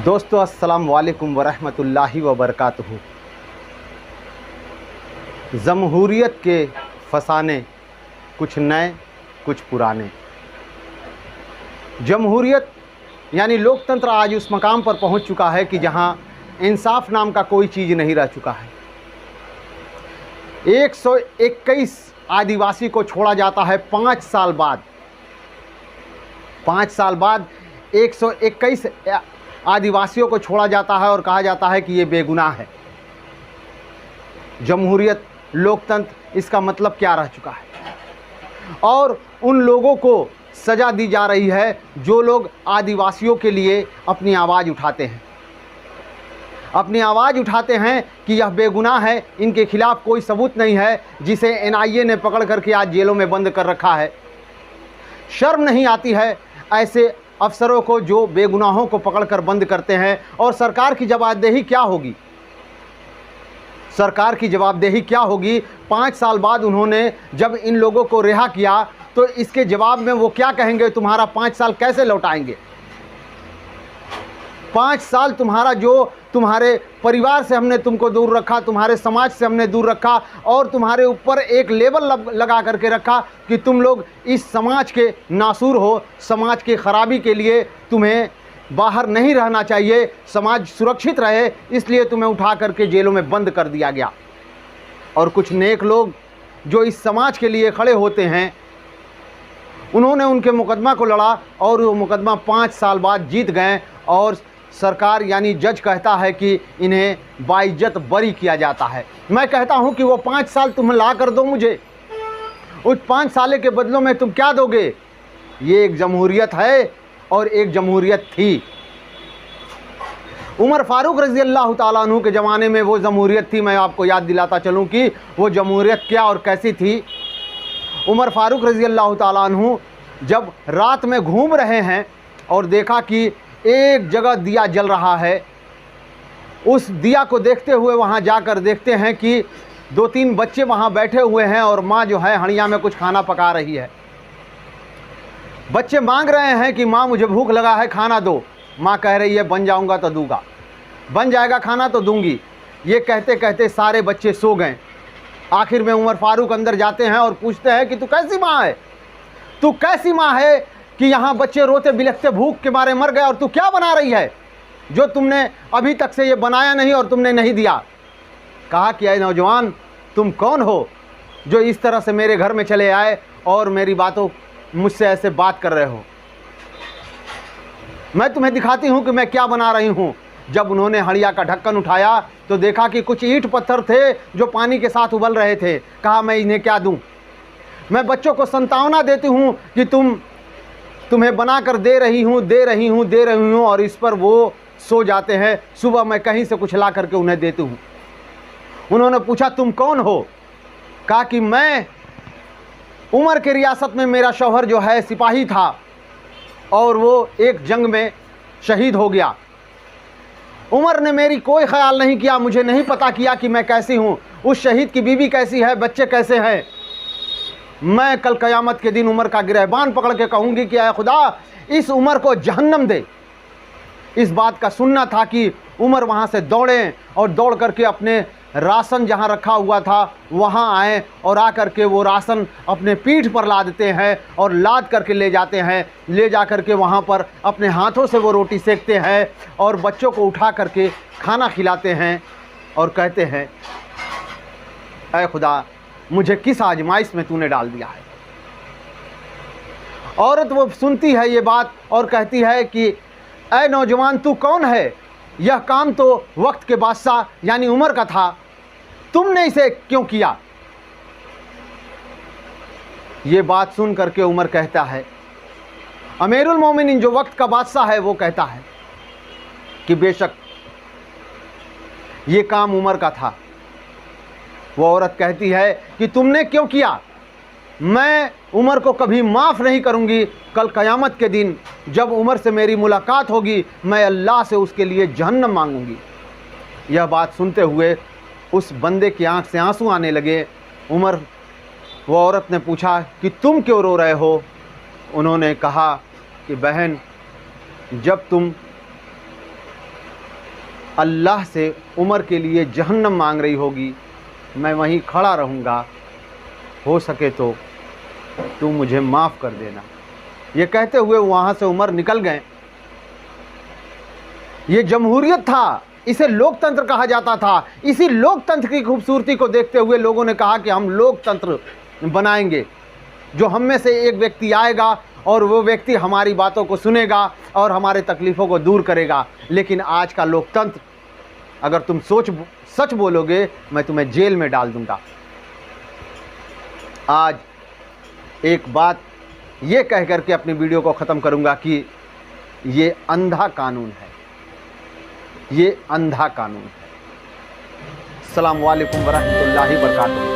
दोस्तों अस्सलाम वालेकुम वरहमतुल्लाहि वबरकातुहू। जमहूरियत के फसाने कुछ नए कुछ पुराने। जमहूरियत यानी लोकतंत्र आज उस मकाम पर पहुंच चुका है कि जहां इंसाफ नाम का कोई चीज़ नहीं रह चुका है। 121 आदिवासी को छोड़ा जाता है 5 साल बाद। 5 साल बाद 121 आदिवासियों को छोड़ा जाता है और कहा जाता है कि ये बेगुनाह है। जमहूरियत, लोकतंत्र, इसका मतलब क्या रह चुका है। और उन लोगों को सज़ा दी जा रही है जो लोग आदिवासियों के लिए अपनी आवाज़ उठाते हैं, अपनी आवाज़ उठाते हैं कि यह बेगुनाह है, इनके खिलाफ़ कोई सबूत नहीं है, जिसे NIA ने पकड़ करके आज जेलों में बंद कर रखा है। शर्म नहीं आती है ऐसे अफसरों को जो बेगुनाहों को पकड़कर बंद करते हैं। और सरकार की जवाबदेही क्या होगी? सरकार की जवाबदेही क्या होगी? 5 साल बाद उन्होंने जब इन लोगों को रिहा किया तो इसके जवाब में वो क्या कहेंगे? तुम्हारा 5 साल कैसे लौटाएंगे? 5 साल तुम्हारा जो तुम्हारे परिवार से हमने तुमको दूर रखा, तुम्हारे समाज से हमने दूर रखा और तुम्हारे ऊपर एक लेबल लगा करके रखा कि तुम लोग इस समाज के नासूर हो, समाज की खराबी के लिए तुम्हें बाहर नहीं रहना चाहिए, समाज सुरक्षित रहे, इसलिए तुम्हें उठा करके जेलों में बंद कर दिया गया। और कुछ नेक लोग जो इस समाज के लिए खड़े होते हैं, उन्होंने उनके मुकदमा को लड़ा और वो मुकदमा 5 साल बाद जीत गए और सरकार यानी जज कहता है कि इन्हें बाइज्जत बरी किया जाता है। मैं कहता हूं कि वो 5 साल तुम ला कर दो मुझे, उस 5 साल के बदलों में तुम क्या दोगे? ये एक जमहूरियत है और एक जमहूरियत थी। उमर फारूक रज़ी अल्लाह ताला अन्हु के ज़माने में वो जमहूरियत थी। मैं आपको याद दिलाता चलूं कि वो जमहूरियत क्या और कैसी थी। उमर फारूक रज़ी अल्लाह ताला अन्हु जब रात में घूम रहे हैं और देखा कि एक जगह दिया जल रहा है, उस दिया को देखते हुए वहाँ जाकर देखते हैं कि 2-3 बच्चे वहाँ बैठे हुए हैं और माँ जो है हंडिया में कुछ खाना पका रही है। बच्चे मांग रहे हैं कि माँ मुझे भूख लगा है, खाना दो। माँ कह रही है बन जाऊँगा तो दूंगा, बन जाएगा खाना तो दूंगी। ये कहते कहते सारे बच्चे सो गए। आखिर में उमर फारूक अंदर जाते हैं और पूछते हैं कि तू कैसी माँ है, तू कैसी माँ है कि यहाँ बच्चे रोते बिलखते भूख के मारे मर गए और तू क्या बना रही है जो तुमने अभी तक से ये बनाया नहीं और तुमने नहीं दिया। कहा कि ऐ नौजवान, तुम कौन हो जो इस तरह से मेरे घर में चले आए और मेरी बातों मुझसे ऐसे बात कर रहे हो? मैं तुम्हें दिखाती हूँ कि मैं क्या बना रही हूँ। जब उन्होंने हंडिया का ढक्कन उठाया तो देखा कि कुछ ईंट पत्थर थे जो पानी के साथ उबल रहे थे। कहा मैं इन्हें क्या दूँ? मैं बच्चों को संतावना देती हूँ कि तुम्हें बनाकर दे रही हूँ और इस पर वो सो जाते हैं। सुबह मैं कहीं से कुछ ला करके उन्हें देती हूँ। उन्होंने पूछा तुम कौन हो? कहा कि मैं उमर के रियासत में मेरा शौहर जो है सिपाही था और वो एक जंग में शहीद हो गया। उमर ने मेरी कोई ख्याल नहीं किया, मुझे नहीं पता किया कि मैं कैसी हूँ, उस शहीद की बीवी कैसी है, बच्चे कैसे हैं। मैं कल क़यामत के दिन उमर का गिरहबान पकड़ के कहूँगी कि ऐ खुदा, इस उमर को जहन्नम दे। इस बात का सुनना था कि उमर वहाँ से दौड़े और दौड़ करके अपने राशन जहाँ रखा हुआ था वहाँ आए और आकर के वो राशन अपने पीठ पर लादते हैं और लाद करके ले जाते हैं। ले जा करके वहाँ पर अपने हाथों से वो रोटी सेकते हैं और बच्चों को उठा करके खाना खिलाते हैं और कहते हैं ऐ खुदा, मुझे किस आजमाइश में तूने डाल दिया है। औरत वो सुनती है ये बात और कहती है कि ऐ नौजवान, तू कौन है? यह काम तो वक्त के बादशाह यानी उमर का था, तुमने इसे क्यों किया? ये बात सुन करके उमर कहता है, अमीरुल मोमिनीन जो वक्त का बादशाह है वो कहता है कि बेशक ये काम उमर का था। वो औरत कहती है कि तुमने क्यों किया? मैं उमर को कभी माफ़ नहीं करूंगी। कल क़यामत के दिन जब उमर से मेरी मुलाकात होगी, मैं अल्लाह से उसके लिए जहन्नम मांगूंगी। यह बात सुनते हुए उस बंदे की आंख से आंसू आने लगे। वो औरत ने पूछा कि तुम क्यों रो रहे हो? उन्होंने कहा कि बहन, जब तुम अल्लाह से उमर के लिए जहन्नम मांग रही होगी, मैं वहीं खड़ा रहूँगा, हो सके तो तू मुझे माफ़ कर देना। ये कहते हुए वहाँ से उमर निकल गए। ये जमहूरियत था, इसे लोकतंत्र कहा जाता था। इसी लोकतंत्र की खूबसूरती को देखते हुए लोगों ने कहा कि हम लोकतंत्र बनाएंगे, जो हम में से एक व्यक्ति आएगा और वो व्यक्ति हमारी बातों को सुनेगा और हमारे तकलीफ़ों को दूर करेगा। लेकिन आज का लोकतंत्र, अगर तुम सच बोलोगे, मैं तुम्हें जेल में डाल दूंगा। आज एक बात ये कह करके अपनी वीडियो को ख़त्म करूंगा कि ये अंधा कानून है, ये अंधा कानून है। अस्सलाम वालेकुम वरहमतुल्लाहि वबरकातुहू।